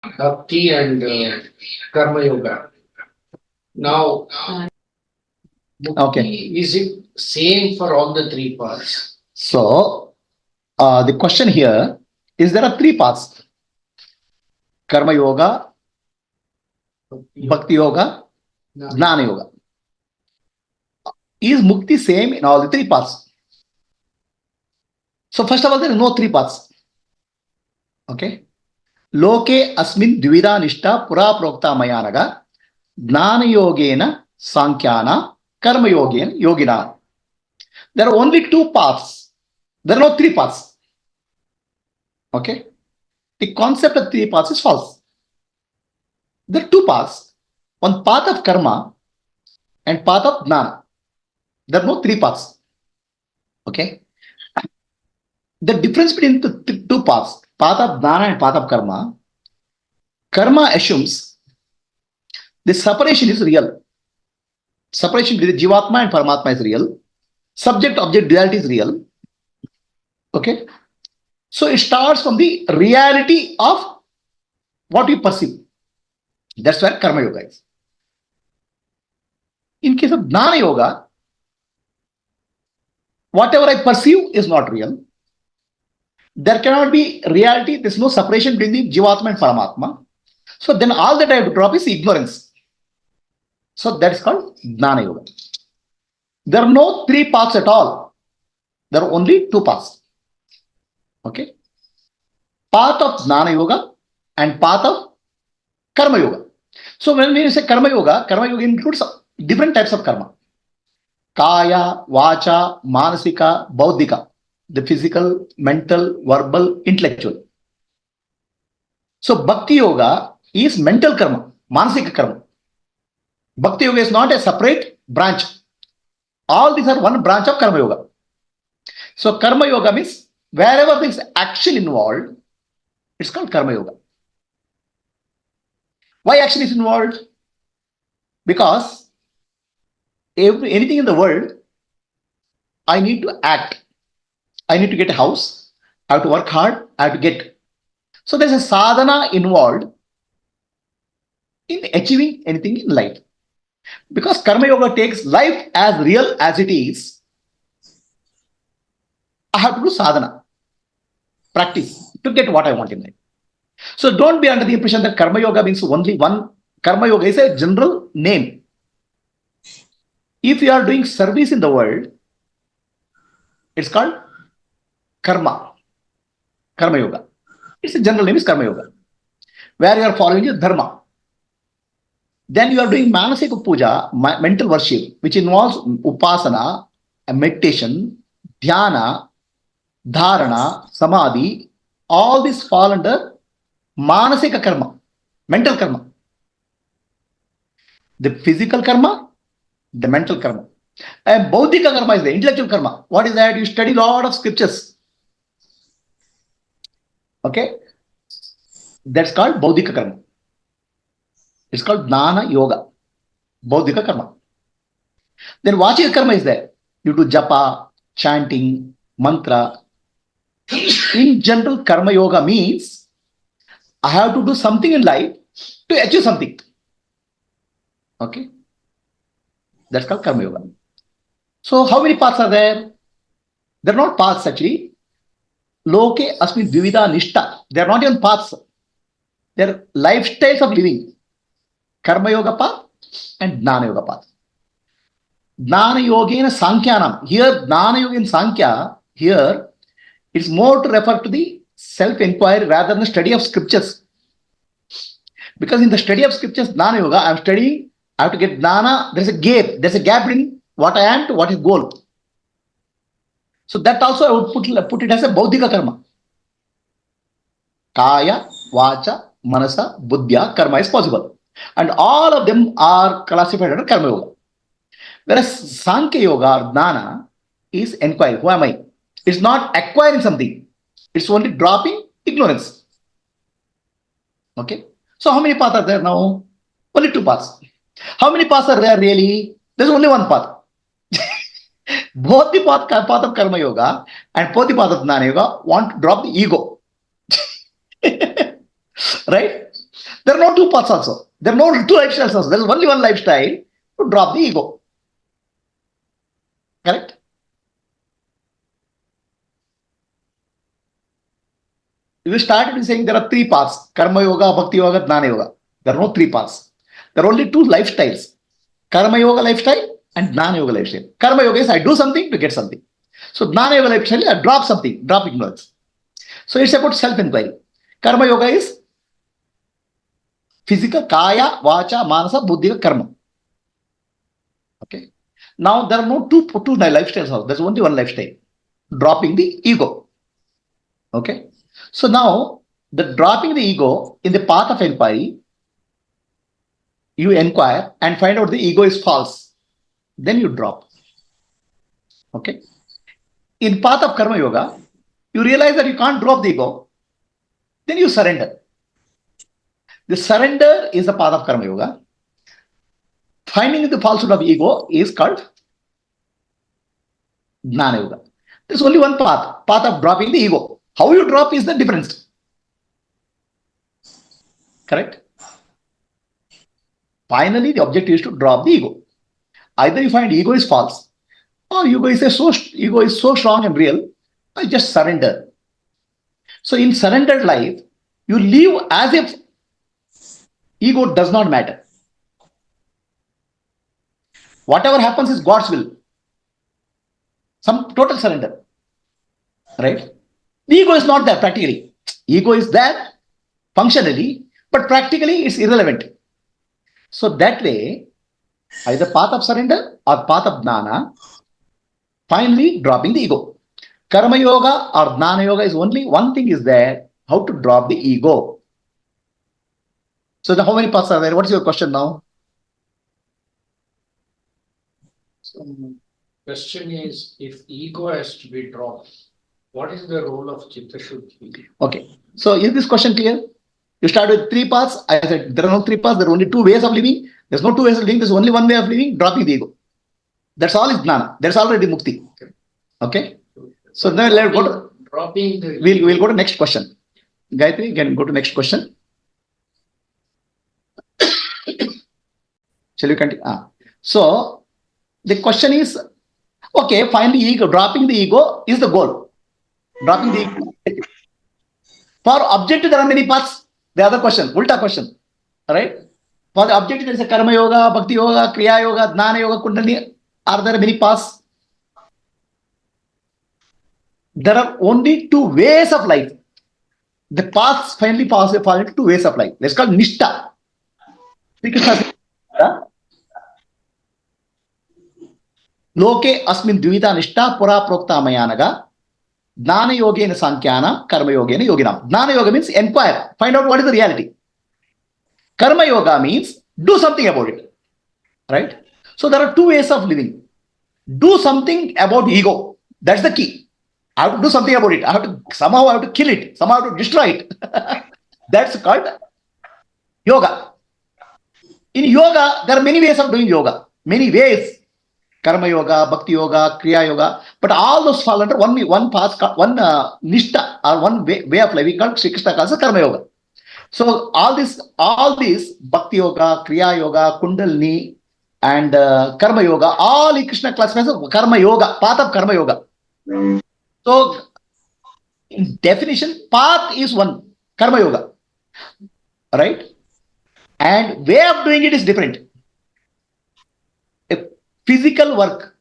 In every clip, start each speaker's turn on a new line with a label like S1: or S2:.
S1: Bhakti and Karma Yoga. Now,
S2: Okay.
S1: Mukti, is it same for all the three paths?
S2: So, the question here is there are three paths: Karma Yoga, Bhakti Yoga, Jnana Yoga. Is Mukti same in all the three paths? So, first of all, there is no three paths. Okay. Loke asmin dvida nishta pura prokta mayanaga Jnana Yogena Sankyana Karma Yogena Yogina. There are only two paths. There are no three paths. Okay. The concept of three paths is false. There are two paths. One path of karma and path of jnana. There are no three paths. Okay. The difference between the two paths, path of jnana and path of karma assumes the separation is real. Separation between Jivatma and Paramatma is real. Subject-object duality is real. Okay. So it starts from the reality of what we perceive. That's where Karma Yoga is. In case of Jnana Yoga, whatever I perceive is not real. There cannot be reality. There's no separation between the Jivatma and Paramatma. So then all that I have to drop is ignorance. So that is called Jnana Yoga. There are no three paths at all. There are only two paths. Okay. Path of Jnana Yoga and path of Karma Yoga. So when we say Karma Yoga includes different types of karma. Kaya, Vacha, Manasika, Bauddhika. The physical, mental, verbal, intellectual. So Bhakti Yoga is mental karma, Manasika karma. Bhakti Yoga is not a separate branch. All these are one branch of Karma Yoga. So Karma Yoga means wherever there is action involved, it's called Karma Yoga. Why action is involved? Because anything in the world, I need to act. I need to get a house. I have to work hard. I have to get. So there's a sadhana involved in achieving anything in life. Because Karma Yoga takes life as real as it is, I have to do sadhana, practice to get what I want in life. So don't be under the impression that Karma Yoga means only one. Karma Yoga is a general name. If you are doing service in the world, it's called Karma. Karma Yoga. It's a general name is Karma Yoga. Where you are following your Dharma. Then you are doing Manasika Puja, mental worship, which involves Upasana, meditation, Dhyana, Dharana, Samadhi. All these fall under Manasika Karma, mental karma. The physical karma, the mental karma. And Bauddhika karma is the intellectual karma. What is that? You study a lot of scriptures. Okay? That's called Bauddhika karma. It's called Jnana Yoga. Bauddhika karma. Then Vachika karma is there. You do japa, chanting, mantra. In general, Karma Yoga means I have to do something in life to achieve something. Okay? That's called Karma Yoga. So how many paths are there? They're not paths actually. Loke asmin dvivida nishta. They're not even paths. They're lifestyles of living. Karma Yoga path and Jnana Yoga path. Jnana Yogena Sankyanam. Here, Jnana Yoga in Sankhya, here, it's more to refer to the self-enquiry rather than the study of scriptures. Because in the study of scriptures, Jnana Yoga, I'm studying, I have to get Jnana. There's a gap. There's a gap between what I am to what is goal. So that also I would put it as a Bauddhika karma. Kaya, Vacha, Manasa, Buddhya, karma is possible. And all of them are classified under Karma Yoga. Whereas Sankhya Yoga or Jnana is inquiry. Who am I? It's not acquiring something. It's only dropping ignorance. Okay. So how many paths are there now? Only two paths. How many paths are there really? There's only one path. Both the path of Karma Yoga and both the path of Jnana Yoga want to drop the ego. Right? There are no two paths also. There are no two lifestyles also. There is only one lifestyle to drop the ego. Correct? We started with saying there are three paths: Karma Yoga, Bhakti Yoga, Jnana Yoga. There are no three paths. There are only two lifestyles: Karma Yoga lifestyle and Jnana Yoga lifestyle. Karma Yoga is I do something to get something. So Jnana Yoga lifestyle, I drop something, drop ignorance. So it's about self-inquiry. Karma Yoga is physical, kaya, vacha, manasa, buddhi, karma. Okay. Now there are no two lifestyles. There's only one lifestyle: dropping the ego. Okay. So now the dropping the ego in the path of inquiry, you inquire and find out the ego is false. Then you drop. Okay. In path of karma yoga, you realize that you can't drop the ego. Then you surrender. The surrender is the path of karma yoga. Finding the falsehood of ego is called Jnana yoga. There's only one path of dropping the ego. How you drop is the difference. Correct? Finally, the objective is to drop the ego. Either you find ego is false, or ego is so strong and real, I just surrender. So in surrendered life, you live as if ego does not matter. Whatever happens is God's will. Some total surrender. Right? The ego is not there practically. Ego is there functionally, but practically it's irrelevant. So that way, either path of surrender or path of jnana, finally dropping the ego. Karma yoga or jnana yoga is only one thing is there, how to drop the ego. So how many paths are there? What is your question now?
S1: So, question is, if ego has to be dropped, what is the role of Chitta Shuddhi?
S2: Okay. So is this question clear? You start with three paths. I said there are no three paths. There are only two ways of living. There's no two ways of living. There's only one way of living, dropping the ego. That's all is jnana. There's already mukti. Okay. So then let's go to
S1: dropping the
S2: we'll go to next question. Gayatri, can go to next question. Shall we continue? So the question is, okay, finally ego, dropping the ego is the goal. Dropping the ego. For objective, there are many paths. The other question, ulta question. Right? For the objective, there is a karma yoga, bhakti yoga, kriya yoga, jnana yoga, kundalini. Are there many paths? There are only two ways of life. The paths finally fall into two ways of life. Let's call nishta. Loke asmin dvita nishta pura prokta mayanaga. Jnana yogena sankyana, karma yogena yoginam. Jnana yoga means inquire, find out what is the reality. Karma yoga means do something about it. Right? So there are two ways of living. Do something about ego. That's the key. I have to do something about it. I have to kill it. Somehow I have to destroy it. That's called yoga. In yoga, there are many ways of doing yoga. Many ways. Karma yoga, bhakti yoga, kriya yoga. But all those fall under one path, one nishta or one way of living called Sri Krishna calls karma yoga. So all these bhakti yoga, kriya yoga, kundalini, and karma yoga, all in Krishna classifies as karma yoga, path of karma yoga. So in definition, path is one, karma yoga. Right? And way of doing it is different. A physical work,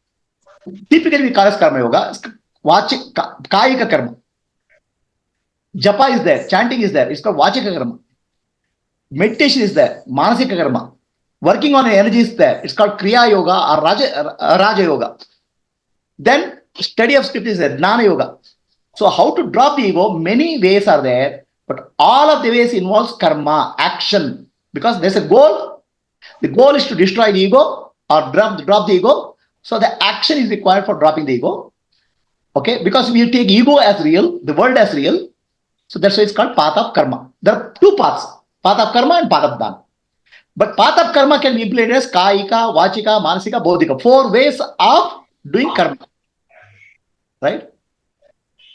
S2: typically we call as karma yoga, kayika karma. Japa is there, chanting is there, it's called vachika karma. Meditation is there, manasika karma. Working on energy is there, it's called kriya yoga or raja yoga. Then study of script is there, jnana yoga. So how to drop the ego, many ways are there, but all of the ways involves karma, action. Because there's a goal. The goal is to destroy the ego or drop the ego. So the action is required for dropping the ego. Okay, because we take ego as real, the world as real. So that's why it's called path of karma. There are two paths, path of karma and path of dana. But path of karma can be implemented as kayika, vachika, manasika, bodhika. 4 ways of doing karma. Right?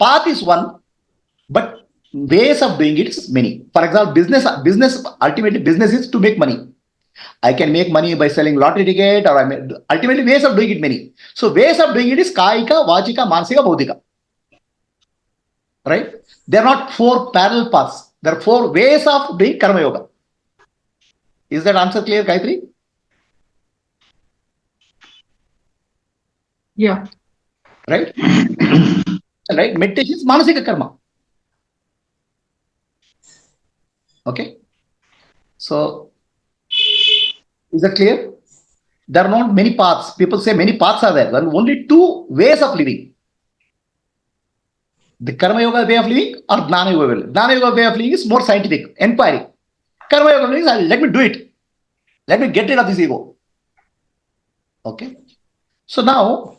S2: Path is one, but ways of doing it is many. For example, business ultimately business is to make money. I can make money by selling lottery ticket, or ultimately ways of doing it many. So ways of doing it is kaika, vachika, manasika, bodhika. Right? They are not four parallel paths. There are four ways of doing karma yoga. Is that answer clear, Gayatri?
S3: Yeah.
S2: Right? Right? Meditation is manasika karma. Okay. So is that clear? There are not many paths. People say many paths are there. There are only two ways of living. The karma yoga way of living or Jnana yoga way of living. Jnana yoga way of living is more scientific, inquiry. Karma yoga means let me do it. Let me get rid of this ego. Okay. So now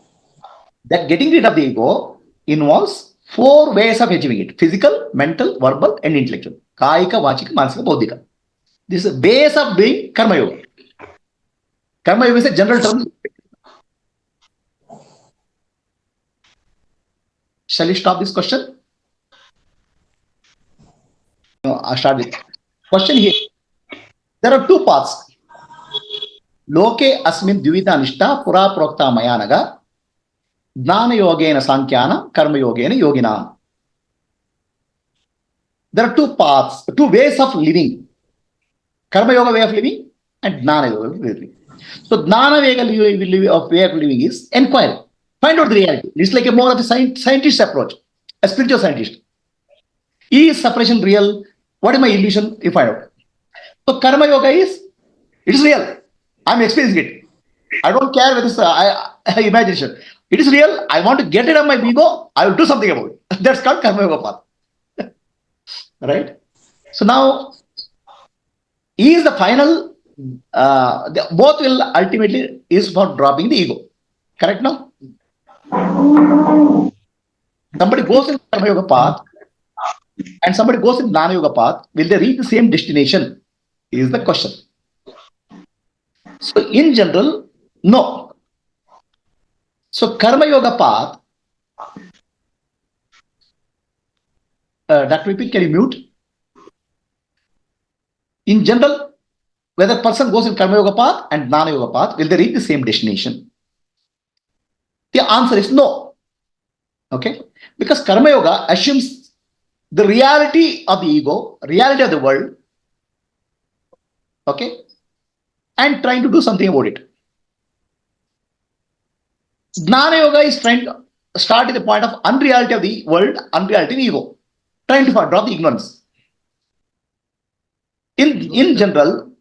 S2: that getting rid of the ego involves four ways of achieving it: physical, mental, verbal, and intellectual. Kaika, vachika, manasika, bodhika. This is the base of doing karma yoga. Karma yoga is a general term. Shall we stop this question? No, I'll start with question here. There are two paths. Loke asmin dvita nishta pura prokta mayanaga Jnana yogena sankyana karma yogena yogina. There are two paths, two ways of living. Karma yoga way of living and Jnana yoga way of living. So Jnana way of living is inquiry. Find out the reality. It's like a more of a scientist approach, a spiritual scientist. Is separation real? What is my illusion? You find out. So karma yoga is, it is real. I'm experiencing it. I don't care whether it's imagination. It is real. I want to get rid of my ego. I will do something about it. That's called karma yoga path. Right? So now, is the final, both will ultimately is for dropping the ego. Correct now? Somebody goes in karma yoga path and somebody goes in Jnana yoga path. Will they reach the same destination? Is the question. So in general, no. So karma yoga path, Dr. Vipin, can you mute? In general, whether person goes in karma yoga path and Jnana yoga path, will they reach the same destination? The answer is no. Okay? Because karma yoga assumes the reality of the ego, reality of the world, okay, and trying to do something about it. Jnana yoga is trying to start at the point of unreality of the world, unreality of the ego, trying to drop the ignorance. In general,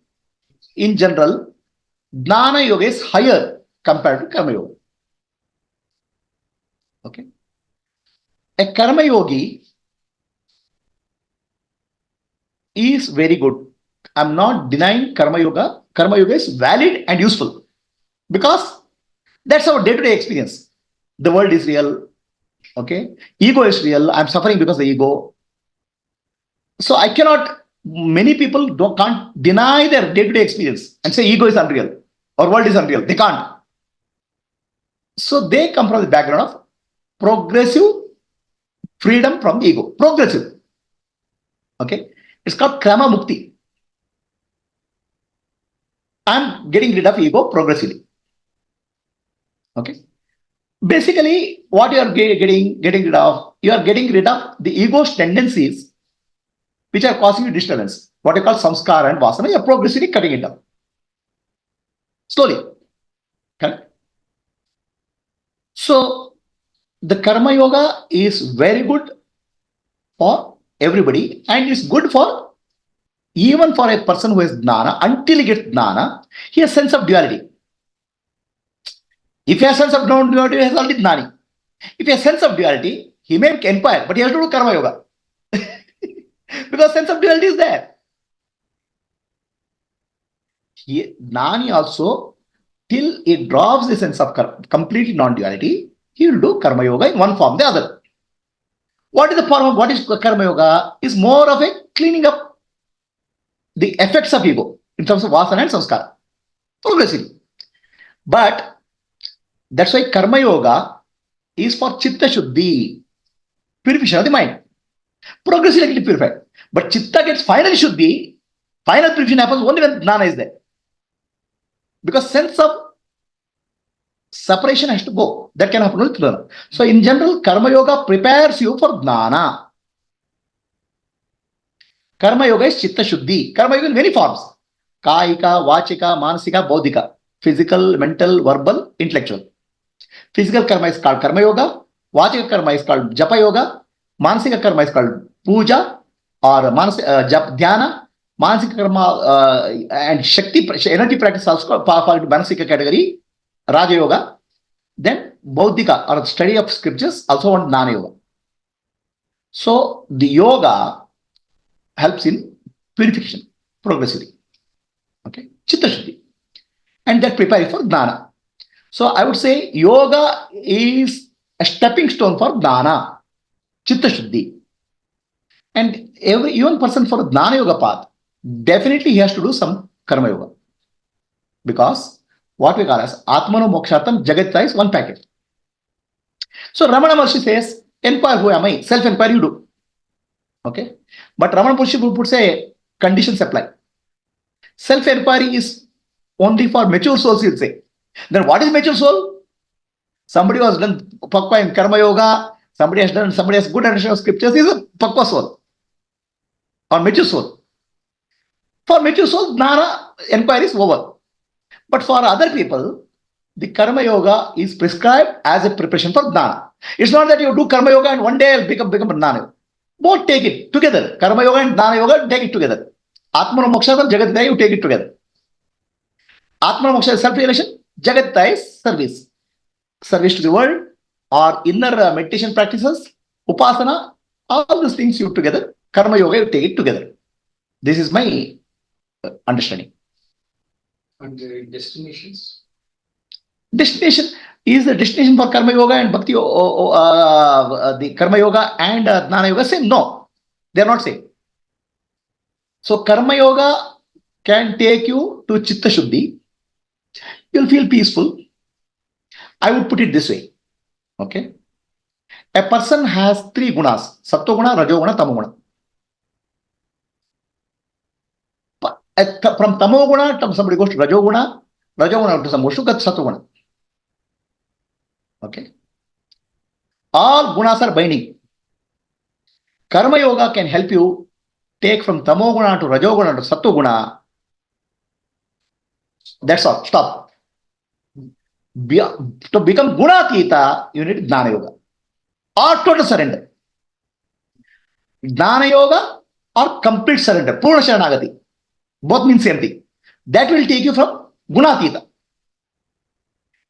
S2: Jnana yoga is higher compared to karma yoga. Okay. A karma yogi is very good. I'm not denying karma yoga. Karma yoga is valid and useful because that's our day-to-day experience. The world is real. Okay. Ego is real. I'm suffering because of the ego. So I cannot, many people can't deny their day-to-day experience and say ego is unreal or world is unreal. They can't. So they come from the background of progressive freedom from the ego. Progressive. Okay. It's called Krama Mukti. I'm getting rid of ego progressively. Okay. Basically, what you are getting rid of, you are getting rid of the ego's tendencies which are causing you disturbance. What you call samskara and vasana, you are progressively cutting it down. Slowly. Correct? So, the karma yoga is very good for everybody and it's good for even for a person who has jnana. Until he gets jnana, he has sense of duality. If he has sense of non-duality, he has already jnani. If he has sense of duality, he may inquire, but he has to do karma yoga. Because sense of duality is there. Jnani also, till it drops the sense of complete non-duality, he will do karma yoga in one form or the other. What is the form of what is karma yoga? Is more of a cleaning up the effects of ego in terms of vasana and samskara. Progressively. But that's why karma yoga is for chitta shuddhi, purification of the mind. Progressively get purified. But chitta gets finally Shuddhi, final purification happens only when Jnana is there. Because sense of separation has to go. That can happen with Jnana. So in general, Karma Yoga prepares you for Jnana. Karma Yoga is Chitta Shuddhi. Karma Yoga in many forms. Kaika, Vachika, Manasika, Bodhika. Physical, mental, verbal, intellectual. Physical karma is called Karma Yoga. Vachika karma is called Japa Yoga. Manasika karma is called Puja or Dhyana. Manasika karma and Shakti, energy practice also fall into Manasika category. Raja Yoga. Then Bodhika or study of scriptures also on Jnana Yoga. So the yoga helps in purification progressively. Okay, Chitta Shuddhi. And that prepares for Jnana. So I would say yoga is a stepping stone for Jnana, Chitta Shuddhi. And every even person for Jnana Yoga path, definitely he has to do some Karma Yoga. Because what we call as Atmano Mokshatam Jagatita is one packet. So Ramana Maharshi says, inquire who am I? Self-enquiry you do. Okay. But Ramana Maharshi would say conditions apply. Self-enquiry is only for mature souls, he'll say. Then what is mature soul? Somebody who has done Pakwa in Karma Yoga, somebody has good understanding of scriptures, is a Pakwa soul or mature soul. For mature soul, Jnana enquiry is over. But for other people, the Karma Yoga is prescribed as a preparation for Jnana. It's not that you do Karma Yoga and one day I'll become Jnana. Both take it together. Karma Yoga and Jnana Yoga, take it together. Atma Moksha, Jagatita, you take it together. Atma Moksha is self-realization, Jagatita is service. Service to the world or inner meditation practices, upasana, all these things you together. Karma Yoga, you take it together. This is my understanding.
S1: And the destinations?
S2: Destination is the destination for Karma Yoga and Bhakti, the Karma Yoga and Jnana Yoga same? No, they are not same. So Karma Yoga can take you to Chitta Shuddhi. You'll feel peaceful. I would put it this way. Okay. A person has three gunas, Sattva Guna, Rajo Guna, Tamo Guna. From Tamo Guna, somebody goes to Rajo Guna to somebody goes to Sattva Guna. Okay. All gunas are binding. Karma Yoga can help you take from Tamo Guna to Rajo Guna to Sattva Guna. That's all. Stop. To become Gunatita, you need Jnana Yoga or total surrender. Jnana Yoga or complete surrender, Purna Sharanagati. Both mean same thing. That will take you from Gunatita.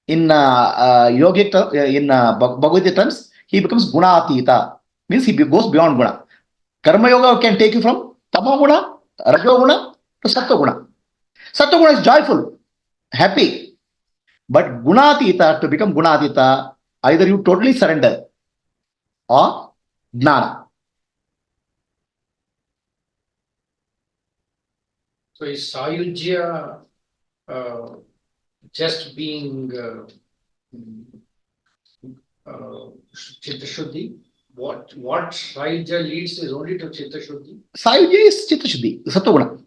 S2: In yogic, in Bhagavad Gita terms, he becomes Gunatita. Means he goes beyond Guna. Karma Yoga can take you from Tamo Guna, Rajo Guna to Sattva Guna. Sattva Guna is joyful, happy. But Gunatita, to become Gunatita, either you totally surrender or Jnana.
S1: So is Sayujya just being Chitta Shuddhi? What Sayujya leads is only to Chitta Shuddhi?
S2: Sayujya is Chitta Shuddhi, Sattva Guna.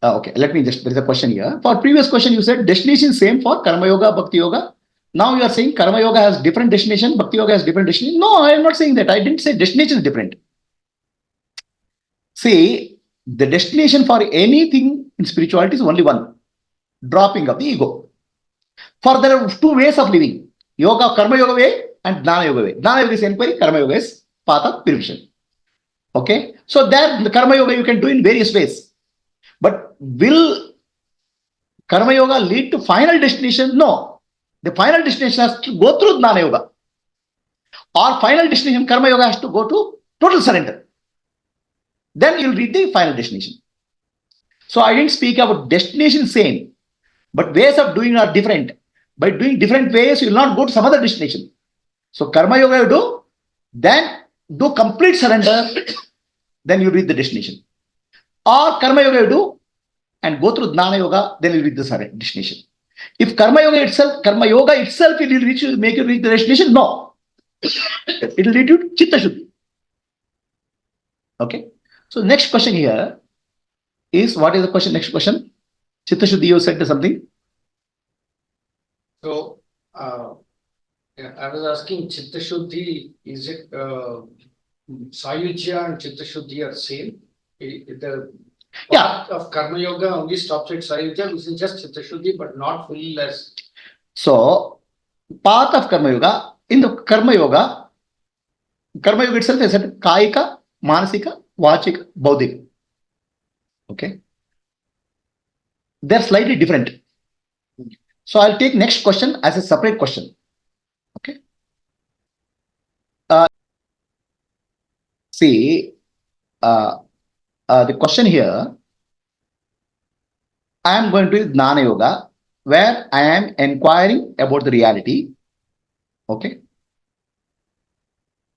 S2: Okay, let me just, there is a question here. For previous question, you said destination same for Karma Yoga, Bhakti Yoga. Now you are saying Karma Yoga has different destination, Bhakti Yoga has different destination. No, I am not saying that. I didn't say destination is different. See, the destination for anything in spirituality is only one. Dropping of the ego. For there are two ways of living. Yoga, Karma Yoga way and Jnana Yoga way. Jnana Yoga is inquiry, Karma Yoga is path of purification. Okay. So that the Karma Yoga you can do in various ways. But will Karma Yoga lead to final destination? No. The final destination has to go through Jnana Yoga. Or final destination, Karma Yoga has to go to total surrender. Then you'll reach the final destination. So I didn't speak about destination same, but ways of doing are different. By doing different ways, you will not go to some other destination. So Karma Yoga you do, then do complete surrender, then you reach the destination. Or Karma Yoga you do and go through Jnana Yoga, then you reach the destination. If Karma Yoga itself will make you reach the destination, no. It will lead you to Chitta Shuddhi. Okay. So next question here is, what is the question? Next question. Chitta Shuddhi, you said something.
S1: So, yeah, I was asking Chitta Shuddhi, is it Sayujya and Chitta Shuddhi are same? The part of Karma Yoga only stops at Sayujya, which is just Chitta Shuddhi, but not fully less.
S2: So, path of Karma Yoga, in the Karma Yoga itself is said Kaika, Manasika, Vachika, Bauddhika. Okay. They're slightly different. So I'll take next question as a separate question. Okay. See, the question here, I am going to do Jnana Yoga, where I am inquiring about the reality. Okay.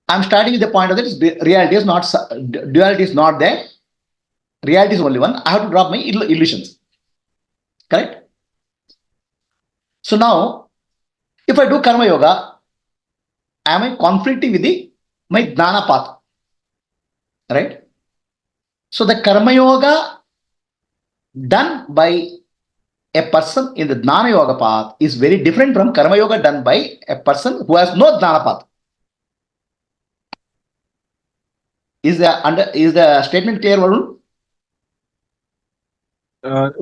S2: I'm starting with the point of that reality is not, duality is not there. Reality is only one. I have to drop my illusions. Correct? So now, if I do Karma Yoga, am I conflicting with my Jnana path? Right? So the Karma Yoga done by a person in the Jnana Yoga path is very different from Karma Yoga done by a person who has no Jnana path. Is the statement clear, Varun?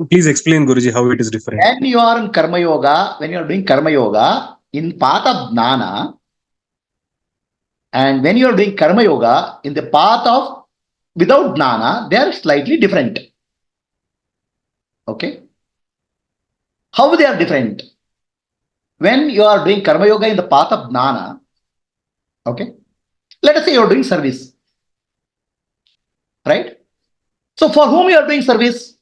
S3: Please explain, Guruji, how it is different.
S2: When you are in Karma Yoga, when you are doing Karma Yoga in path of Jnana, and when you are doing Karma Yoga in the path of without Jnana, they are slightly different. Okay. How they are different? When you are doing Karma Yoga in the path of Jnana, okay, let us say you are doing service, right? So for whom you are doing service?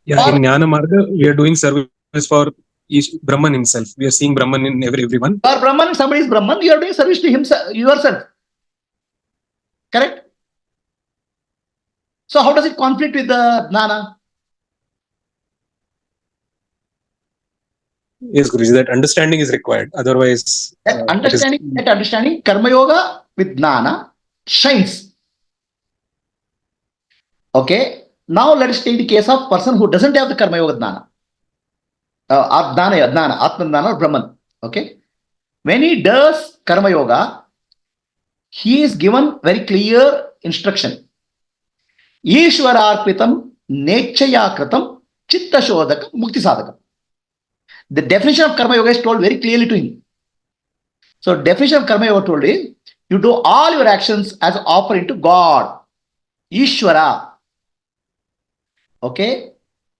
S3: Yeah, in Jnana Marga, we are doing service for Brahman himself. We are seeing Brahman in everyone.
S2: You are Brahman, somebody is Brahman, you are doing service to himself, yourself. Correct? So how does it conflict with the Jnana?
S3: Yes, Guruji, that understanding is required. Otherwise,
S2: that understanding Karma Yoga with Jnana shines. Okay. Now let us take the case of person who doesn't have the Karma Yoga Jnana. Jnana, Atma Jnana or Brahman. Okay. When he does Karma Yoga, he is given very clear instruction. Ishwararpitam nechaya kritam chitta shodaka mukti sadhaka. The definition of Karma Yoga is told very clearly to him. So definition of Karma Yoga told is, you do all your actions as an offering to God, Ishwara. Okay.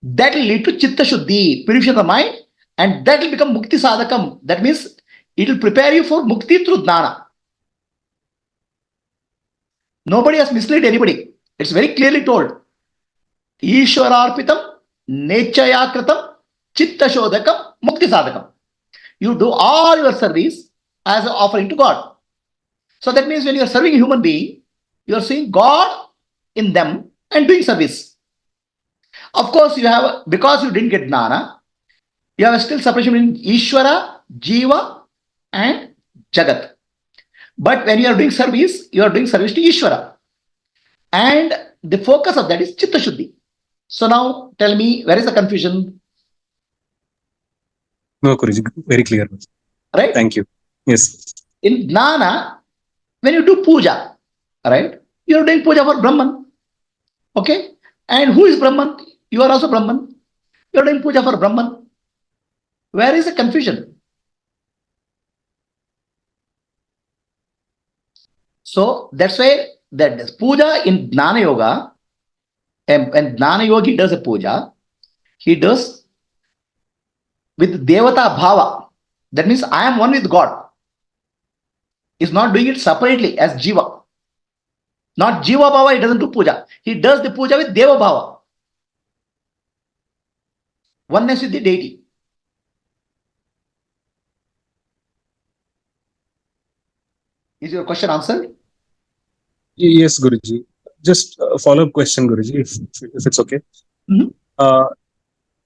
S2: That will lead to Chitta Shuddhi, purification of the mind, and that will become Mukti Sadhakam. That means it will prepare you for Mukti through Jnana. Nobody has misled anybody. It's very clearly told. Ishwararpitam, Nechaya Kritam, Chitta Shodakam, Mukti Sadhakam. You do all your service as an offering to God. So that means when you are serving a human being, you are seeing God in them and doing service. Of course, you have, because you didn't get Jnana, you have still separation between Ishvara, Jiva, and Jagat. But when you are doing service to Ishvara. And the focus of that is Chitta Shuddhi. So now tell me, where is the confusion?
S3: No, Guruji, very clear.
S2: Right?
S3: Thank you. Yes.
S2: In Jnana, when you do puja, right, you are doing puja for Brahman. Okay? And who is Brahman? You are also Brahman. You are doing puja for Brahman. Where is the confusion? So that's why that puja in Jnana Yoga, and when Jnana Yogi does a puja, he does with Devata Bhava. That means I am one with God. He's not doing it separately as Jiva. Not Jiva Bhava, he doesn't do puja. He does the puja with Deva Bhava. Oneness with the deity. Is your question answered?
S3: Yes, Guruji. Just a follow-up question, Guruji, if it's okay.
S2: Mm-hmm.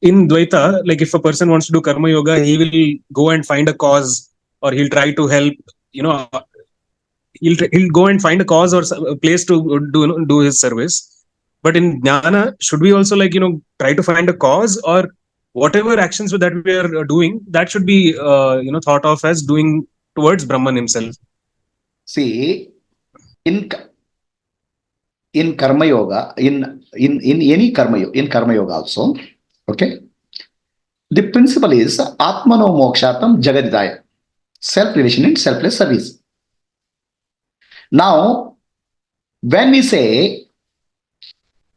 S3: in Dvaita, like if a person wants to do karma yoga, he will go and find a cause, or he'll try to help, he'll go and find a cause or a place to do his service. But in Jnana, should we also try to find a cause, or whatever actions that we are doing, that should be thought of as doing towards Brahman himself?
S2: See, in karma yoga, in any karma yoga also, okay, the principle is Atmano mokshatam jagadidaya, self relation and selfless service. Now, when we say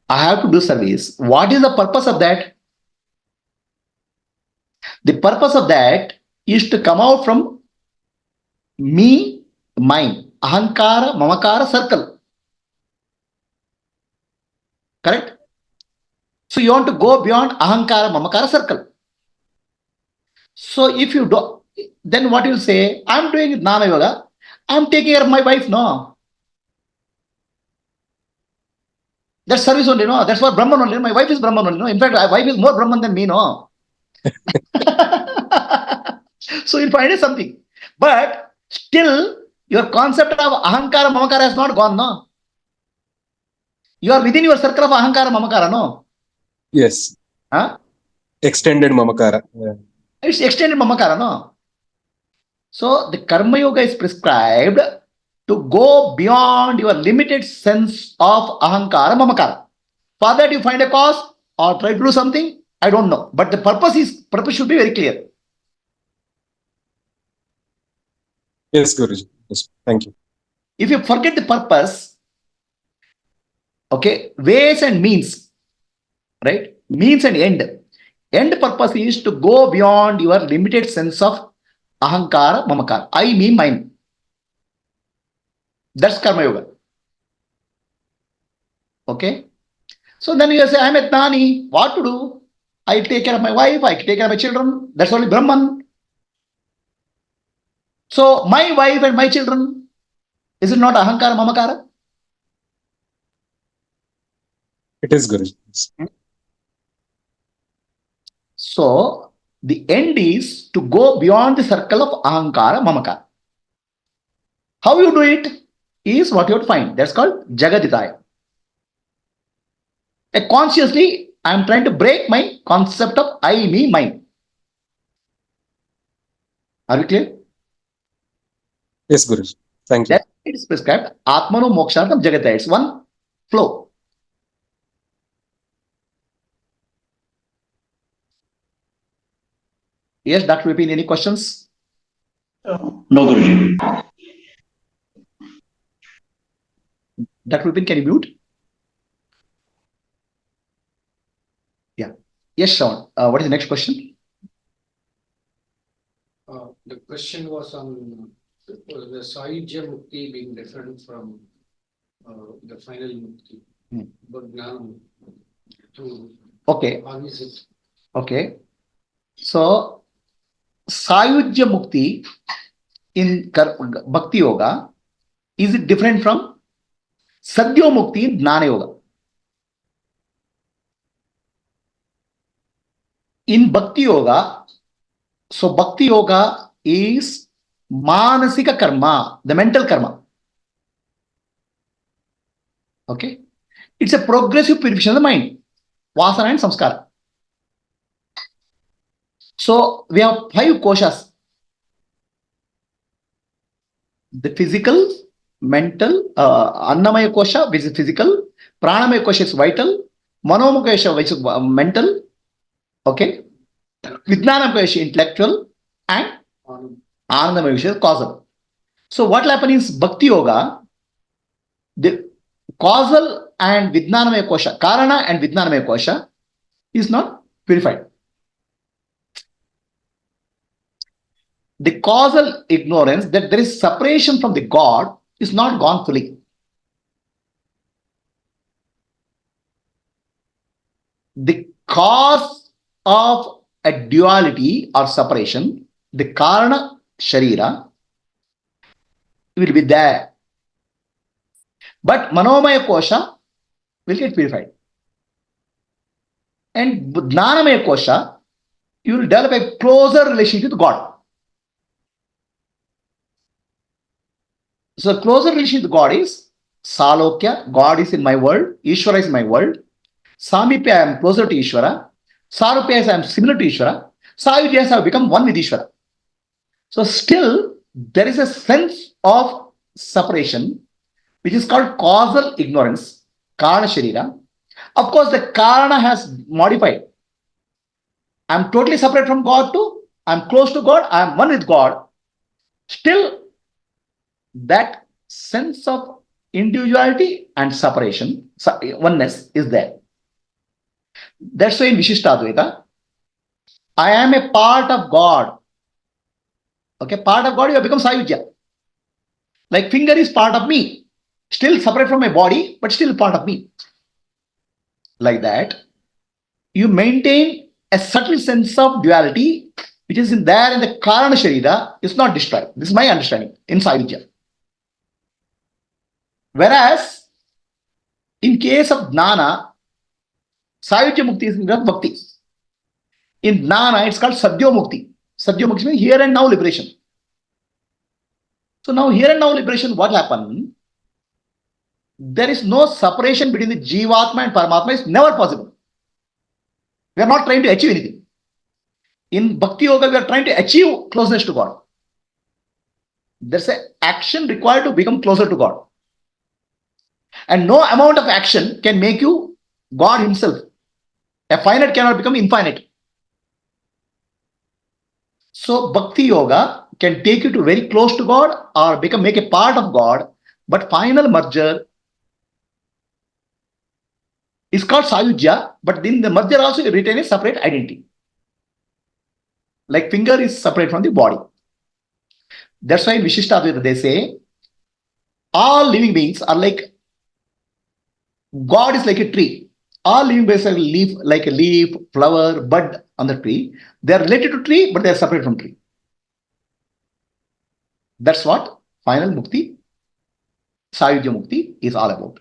S2: I have to do service, what is the purpose of that? The purpose of that is to come out from me, mine, ahankara, mamakara circle. Correct? So you want to go beyond ahankara, mamakara circle. So if you do, then what you'll say, I'm doing Jnana yoga, I'm taking care of my wife. No. That's service only, no? That's what Brahman only. My wife is Brahman only, no? In fact, my wife is more Brahman than me, no? So you'll find it something. But still, your concept of ahankara, mamakara has not gone, no? You are within your circle of ahankara, mamakara, no?
S3: Yes.
S2: Huh?
S3: Extended mamakara. Yeah.
S2: It's extended mamakara, no? So the karma yoga is prescribed to go beyond your limited sense of ahankara, mamakara. For that you find a cause or try to do something, I don't know. But the purpose should be very clear.
S3: Yes, Guruji. Yes. Thank you.
S2: If you forget the purpose, okay, ways and means, right? Means and end. End purpose is to go beyond your limited sense of ahankara, mamakara. I, me, mine. That's karma yoga. Okay. So then you say, I'm a Jnani. What to do? I take care of my wife, I take care of my children. That's only Brahman. So my wife and my children, is it not ahankara, mamakara?
S3: It is, Guruji.
S2: So the end is to go beyond the circle of ahankara, mamakara. How you do it is what you have to find. That's called jagaditaya. Consciously, I am trying to break my concept of I, me, mine. Are we clear?
S3: Yes, Guruji. Thank you.
S2: That it is prescribed. Atmano mokshantam jagataya. It's one flow. Yes, Dr. Vipin, any questions?
S4: No, Guruji.
S2: Dr. Vipin, can you mute? Yeah. Yes, Sean. What is the next question?
S1: The question was on the Sahyujya Mukti being different from the final Mukti, but Jnana
S2: Okay.
S1: How is it?
S2: Okay. So, Sahyujya Mukti in Bhakti Yoga, is it different from Sadhya Mukti in Jnana Yoga? In Bhakti Yoga, so Bhakti Yoga is Manasika Karma, the mental karma. Okay. It's a progressive purification of the mind, Vasana and Samskara. So we have 5 koshas. The physical, mental, Annamaya kosha, which is physical, Pranamaya kosha is vital, Manomaya kosha, which is mental, okay, Vijnana kosha intellectual, and Anandamaya kosha is causal. So what will happen is Bhakti Yoga, the causal and Vijnanamaya kosha, Karana and Vijnanamaya kosha is not purified. The causal ignorance that there is separation from the God is not gone fully. The cause of a duality or separation, the Karana Sharira, will be there. But Manomaya Kosha will get purified. And Jnanamaya Kosha, you will develop a closer relationship with God. So closer relationship with God is Salokya, God is in my world, Ishvara is in my world. Samipya, I am closer to Ishvara. Sarupya is I am similar to Ishvara. Sayujya is I have become one with Ishvara. So still there is a sense of separation which is called causal ignorance, Karana Sharira. Of course, the Karana has modified. I am totally separate from God too. I am close to God. I am one with God. Still, that sense of individuality and separation, oneness is there. That's why in Vishishtadvaita, I am a part of God. Okay, part of God, you have become Sayujya. Like finger is part of me, still separate from my body, but still part of me. Like that, you maintain a subtle sense of duality, which is there in the Karana Sharira, is not destroyed. This is my understanding in Sayujya. Whereas, in case of Jnana, Sayujya Mukti is not Bhakti. In Jnana, it's called Sadhyo Mukti. Sadhyo Mukti means here and now liberation. So now here and now liberation, what happened? There is no separation between the Jivatma and Paramatma. It's never possible. We are not trying to achieve anything. In Bhakti Yoga, we are trying to achieve closeness to God. There's an action required to become closer to God. And no amount of action can make you God himself. A finite cannot become infinite. So Bhakti Yoga can take you to very close to God or make a part of God, but final merger is called Sayujya, but in the merger also you retain a separate identity. Like finger is separate from the body. That's why in Vishishtadvaita they say all living beings are like God is like a tree. All living beings are like a leaf, flower, bud on the tree. They are related to tree, but they are separate from tree. That's what final Mukti, Sayujya Mukti is all about.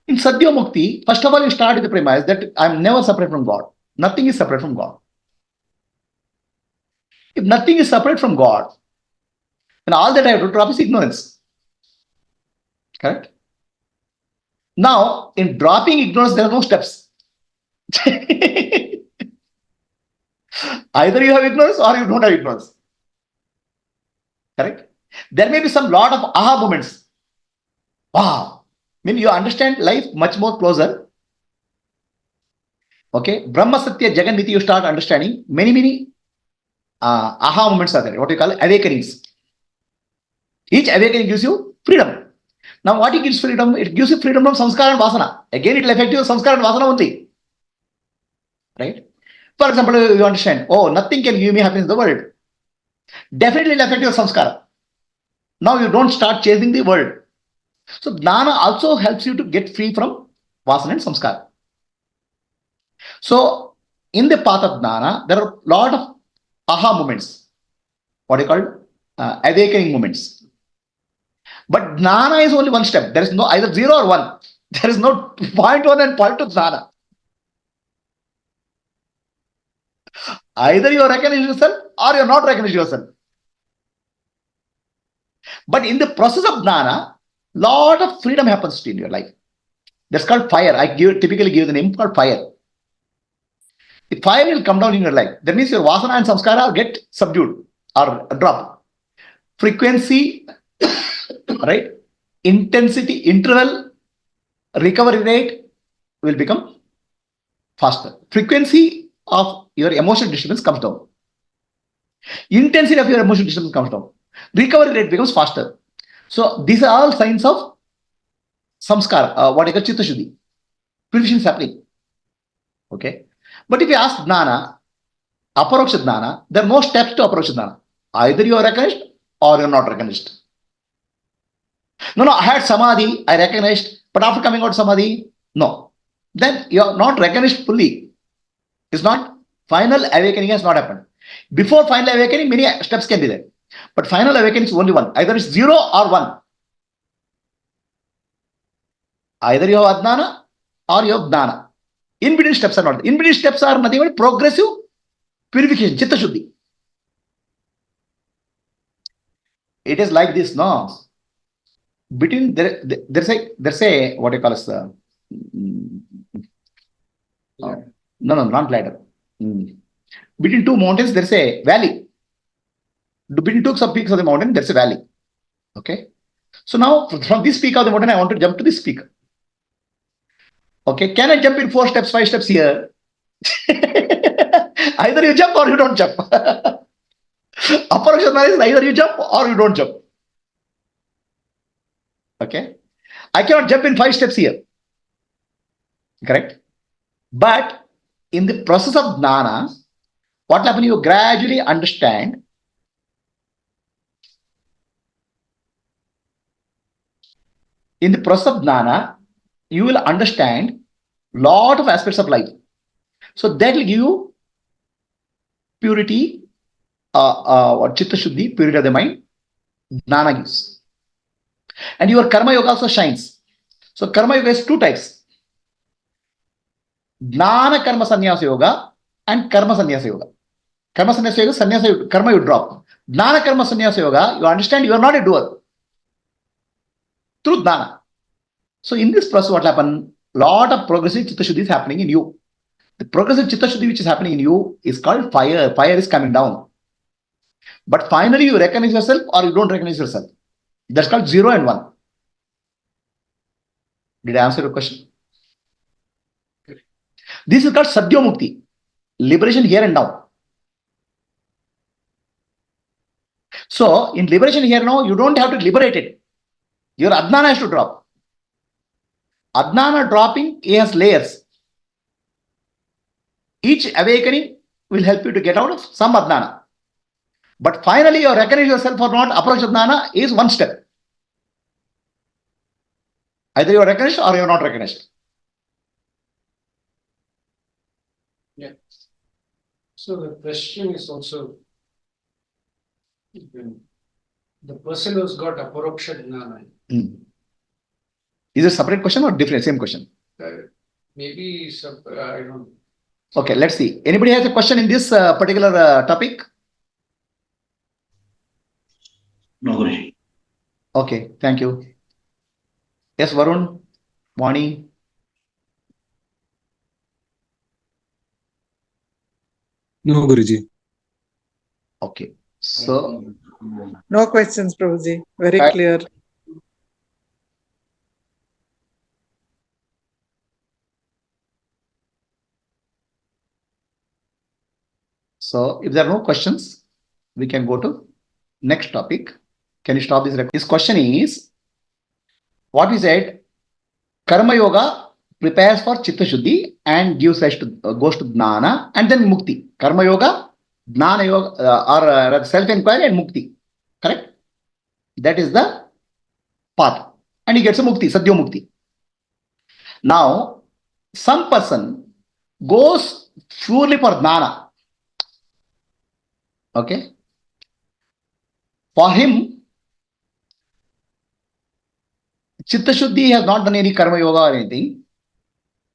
S2: In Sadhya Mukti, first of all, you start with the premise that I am never separate from God. Nothing is separate from God. If nothing is separate from God, then all that I have to drop is ignorance. Correct? Now, in dropping ignorance, there are no steps. Either you have ignorance or you don't have ignorance. Correct? There may be some lot of aha moments. Wow. I mean, you understand life much more closer. Okay? Brahma Satya Jagan Miti, you start understanding many aha moments are there. What you call awakenings. Each awakening gives you freedom. Now, what it gives freedom? It gives you freedom from samskara and vasana. Again, it will affect you samskara and vasana only. Right? For example, you understand, oh, nothing can give me happiness in the world. Definitely it will affect your samskara. Now you don't start chasing the world. So Jnana also helps you to get free from vasana and samskara. So in the path of Jnana, there are a lot of aha moments. What are called awakening moments. But Jnana is only one step. There is no either 0 or 1. There is no point 1 and point 2 Jnana. Either you recognize yourself or you are not recognize yourself. But in the process of Jnana, lot of freedom happens in your life. That's called fire. I typically give the name called fire. The fire will come down in your life. That means your vasana and samskara get subdued or drop. Frequency, right? Intensity, interval, recovery rate will become faster. Frequency of your emotional disturbance comes down. Intensity of your emotional disturbance comes down. Recovery rate becomes faster. So these are all signs of samskara, what I call chitta shuddhi. Purification is happening. Okay. But if you ask Jnana, Aparoksha Jnana, there are no steps to Aparoksha Jnana. Either you are recognized or you are not recognized. No, I had Samadhi, I recognized, but after coming out Samadhi, no. Then you are not recognized fully. It's not, final awakening has not happened. Before final awakening, many steps can be there. But final awakening is only one. Either it's 0 or 1. Either you have Adnana or you have Jnana. In between steps are not. In between steps are nothing but progressive purification, chitta shuddhi. It is like this, no? Between there's a what you call as no, not ladder. Between two mountains, there's a valley. Between two peaks of the mountain, there's a valley. Okay. So now from this peak of the mountain, I want to jump to this peak. Okay. Can I jump in 4 steps, 5 steps here? Either you jump or you don't jump. Aparakshadana is either you jump or you don't jump. Okay. I cannot jump in 5 steps here. Correct. But in the process of jnana, what happens? You gradually understand in the process of jnana, you will understand lot of aspects of life. So that will give you purity, or chitta shuddhi, purity of the mind, jnana gives. And your karma yoga also shines. So karma yoga is 2 types. Jnana karma sannyasa yoga and karma sannyasa yoga. Karma sannyasa yoga, sannyasa karma you drop. Jnana karma sannyasa yoga, you understand you are not a doer. Through jnana. So in this process, what happened? Lot of progressive chitta shuddhi is happening in you. The progressive chitta shuddhi which is happening in you is called fire. Fire is coming down. But finally you recognize yourself or you don't recognize yourself. That's called 0 and 1. Did I answer your question? This is called Sadhya Mukti. Liberation here and now. So in liberation here now, you don't have to liberate it. Your Adnana has to drop. Adnana dropping has layers. Each awakening will help you to get out of some Adnana. But finally, you recognize yourself or not, Aparakshadana is 1 step. Either you are recognized or you are not recognized.
S1: Yeah. So the question is also, the person who's got Aparakshadana,
S2: Is it a separate question or different? Same question?
S1: maybe I don't know.
S2: Okay, let's see. Anybody has a question in this particular topic?
S4: No, Guruji.
S2: Okay, thank you. Yes, Varun, Vani.
S3: No, Guruji.
S2: Okay, so
S5: No questions, Prabhuji. Very
S2: Right.
S5: clear.
S2: if there are no questions, we can go to next topic. Can you stop this record? This question is, what we said, Karma Yoga prepares for Chitta Shuddhi and gives rise to, goes to Jnana and then Mukti. Karma Yoga, Jnana Yoga, or Self-Enquiry and Mukti. Correct? That is the path. And he gets a Mukti, Sadhya Mukti. Now, some person goes purely for Jnana. Okay? For him, Chitta Shuddhi has not done any Karma Yoga or anything.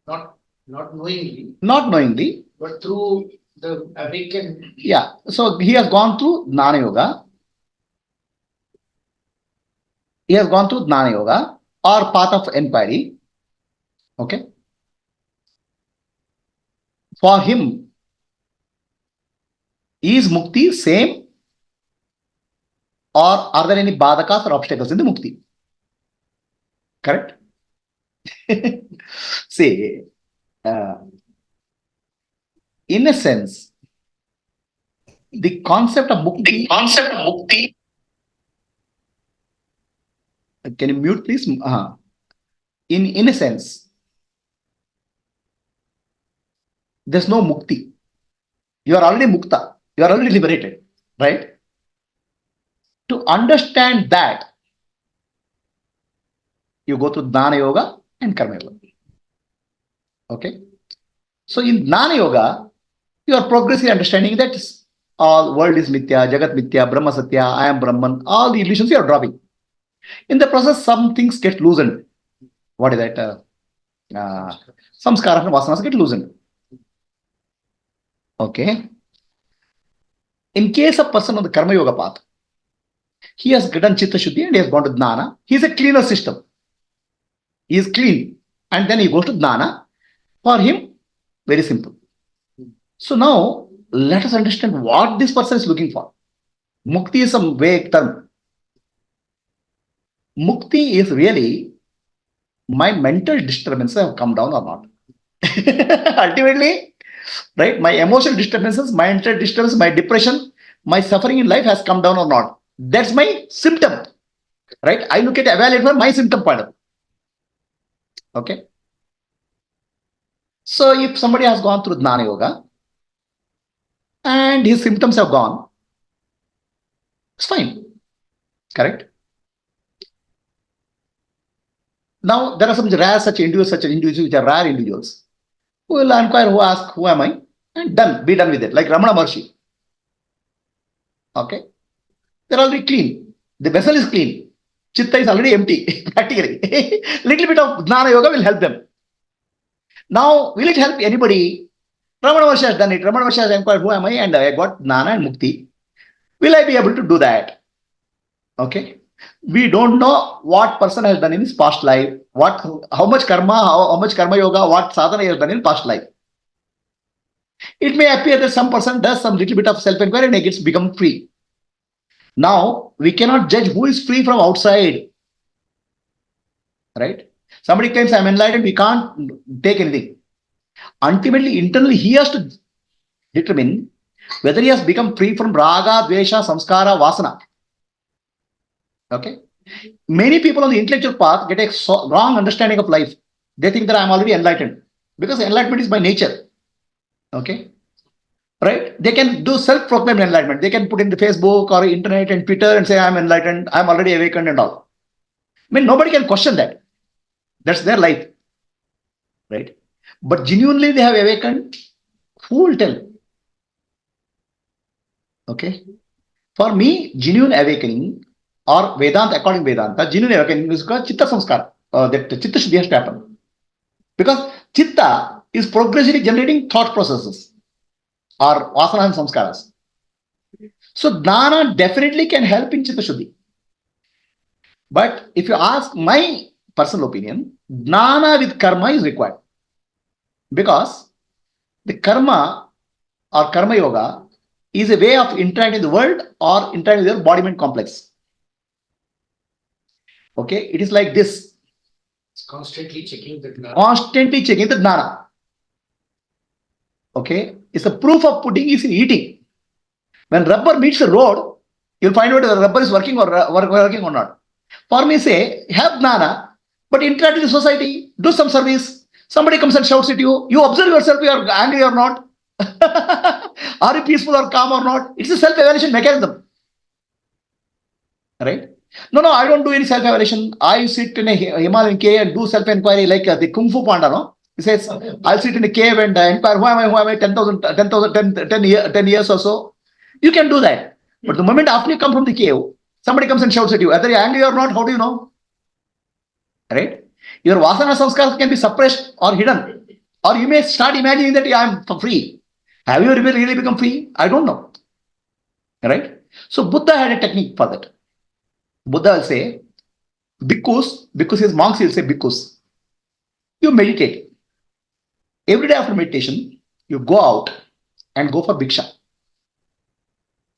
S1: Not knowingly,
S2: Not knowingly.
S1: but through the awakened.
S2: Yeah. So he has gone through Jnana Yoga. He has gone through Jnana Yoga or path of inquiry. Okay. For him, is Mukti same? Or are there any badhakas or obstacles in the Mukti? Correct? See, in a sense, the concept of Mukti. Can you mute, please? In a sense, there's no Mukti. You are already Mukta. You are already liberated. Right? To understand that, you go to Jnana Yoga and Karma Yoga. Okay? So in Jnana Yoga, you are progressively understanding that all world is Mithya, Jagat Mithya, Brahma Satya, I am Brahman, all the illusions you are dropping. In the process, some things get loosened. What is that? samskara and vasanas get loosened. Okay. In case of person on the karma yoga path, he has gotten chitta shuddhi and he has gone to jnana. He is a cleaner system. He is clean. And then he goes to jnana. For him, very simple. So now, let us understand what this person is looking for. Mukti is some vague term. Mukti is really my mental disturbances have come down or not. Ultimately, right? My emotional disturbances, my mental disturbance, my depression, my suffering in life has come down or not. That's my symptom, right? I look at evaluate for my symptom point of view. Okay. So if somebody has gone through Jnana Yoga and his symptoms have gone, it's fine. Correct? Now there are some rare such individuals which are rare individuals who will inquire, who ask, who am I? And done, be done with it. Like Ramana Maharshi. Okay. They're already clean. The vessel is clean. Chitta is already empty, practically. Little bit of Jnana Yoga will help them. Now, will it help anybody? Ramana Maharshi has done it. Ramana Maharshi has inquired, who am I? And I got Jnana and Mukti. Will I be able to do that? Okay. We don't know what person has done in his past life, how much karma, how much karma yoga, what sadhana he has done in past life. It may appear that some person does some little bit of self-enquiry and he gets become free. Now, we cannot judge who is free from outside. Right? Somebody claims I'm enlightened, we can't take anything. Ultimately, internally, he has to determine whether he has become free from raga, dvesha, samskara, vasana. Okay? Many people on the intellectual path get a wrong understanding of life. They think that I'm already enlightened because enlightenment is by nature. Okay? Right? They can do self-proclaimed enlightenment. They can put in the Facebook or internet and Twitter and say, I'm enlightened, I'm already awakened and all. I mean, nobody can question that. That's their life. Right? But genuinely they have awakened, who will tell? Okay? For me, genuine awakening or Vedanta, according to Vedanta, genuine awakening is called chitta samskara. That chitta shuddhi has to happen. Because chitta is progressively generating thought processes or vasana and samskaras. So jnana definitely can help in chitta shuddhi. But if you ask my personal opinion, jnana with karma is required. Because the karma or karma yoga is a way of interacting with the world or interacting with your body-mind complex. Okay, it is like this.
S1: It's constantly checking the jnana.
S2: Constantly checking the jnana. Okay, it's the proof of pudding is in eating. When rubber meets the road, you'll find out whether the rubber is working or not. For me, say, have jnana, but interact with the society, do some service. Somebody comes and shouts at you, you observe yourself, you are angry or not. Are you peaceful or calm or not? It's a self-evaluation mechanism. Right? No, I don't do any self-evaluation. I sit in a Himalayan cave and do self-enquiry like the Kung Fu Panda, no? He says, I'll sit in a cave and inquire, who am I, 10 years or so. You can do that. But the moment after you come from the cave, somebody comes and shouts at you, whether you're angry or not, how do you know? Right? Your vasana samskaras can be suppressed or hidden. Or you may start imagining that I'm free. Have you really become free? I don't know. Right? So Buddha had a technique for that. Buddha will say, bhikkhus, because his monks will say bhikkhus. You meditate. Every day after meditation, you go out and go for bhiksha.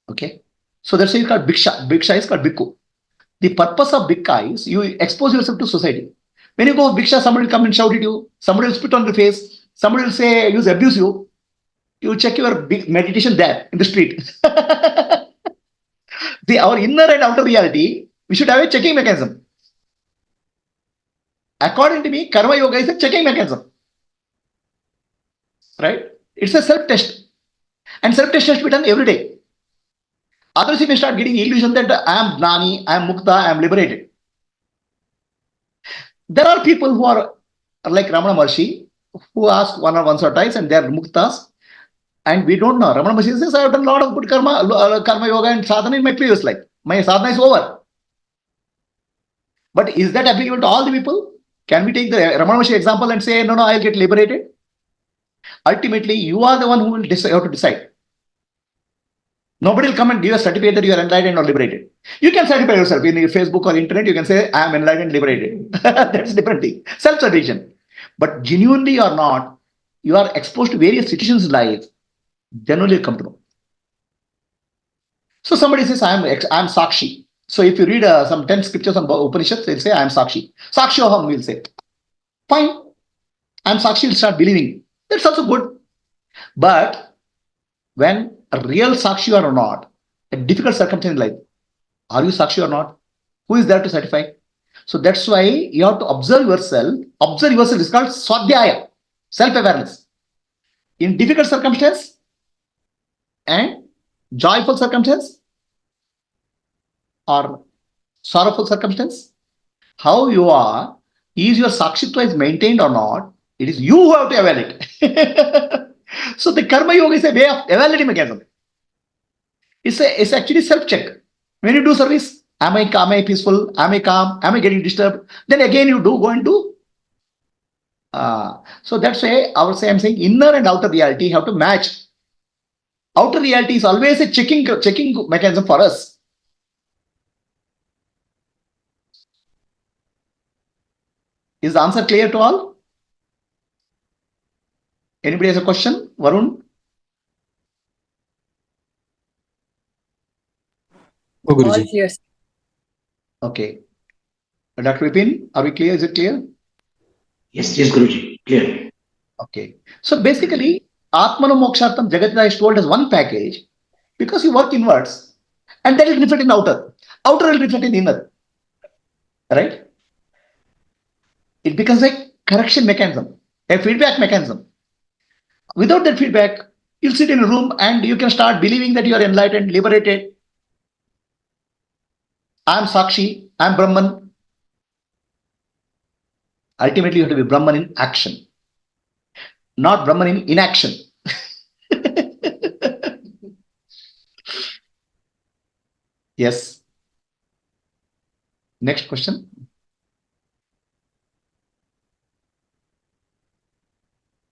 S2: Okay? So that's why it's called bhiksha. Bhiksha is called bhikkhu. The purpose of bhiksha is you expose yourself to society. When you go bhiksha, somebody will come and shout at you. Somebody will spit on your face. Somebody will say, abuse you. You check your meditation there in the street. Our inner and outer reality, we should have a checking mechanism. According to me, karma yoga is a checking mechanism. Right? It's a self-test. And self-test has to be done every day. Otherwise, you may start getting illusion that I am Jnani, I am Mukta, I am liberated. There are people who are like Ramana Maharshi, who ask once or twice and they are Muktas. And we don't know. Ramana Maharshi says, I have done a lot of good karma yoga and sadhana in my previous life. My sadhana is over. But is that applicable to all the people? Can we take the Ramana Maharshi example and say, no, I'll get liberated? Ultimately, you are the one who will have to decide. Nobody will come and give a certificate that you are enlightened or liberated. You can certify yourself in your Facebook or internet. You can say, I am enlightened, liberated. That's a different thing. Self-certification. But genuinely or not, you are exposed to various situations in life. Then only you come to know. So somebody says, I am Sakshi. So if you read some 10 scriptures on upanishads, they'll say, I am Sakshi. Sakshi Aham will say. Fine. I am Sakshi, will start believing. That's also good. But when a real Sakshi or not, a difficult circumstance in life, are you Sakshi or not? Who is there to certify? So that's why you have to observe yourself. Observe yourself is called Swadhyaya, self-awareness. In difficult circumstance and joyful circumstance or sorrowful circumstance, how you are, is your Sakshitva is maintained or not? It is you who have to evaluate. So the Karma Yoga is a way of evaluating mechanism. It's actually self-check. When you do service, am I peaceful? Am I calm? Am I getting disturbed? Then again you do go and do. So that's why I'm saying inner and outer reality have to match. Outer reality is always a checking mechanism for us. Is the answer clear to all? Anybody has a question? Varun?
S3: Oh,
S6: All
S3: Guruji.
S6: clear.
S2: Okay. Dr. Vipin, are we clear? Is it clear?
S4: Yes, Guruji. Clear.
S2: Okay. So basically, Atmano Mokshartam Jagatita is told as one package because you work inwards and that will reflect in outer. Outer will reflect in inner. Right? It becomes a correction mechanism, a feedback mechanism. Without that feedback, you'll sit in a room and you can start believing that you are enlightened, liberated. I am Sakshi, I am Brahman. Ultimately, you have to be Brahman in action, not Brahman in inaction. Yes. Next question.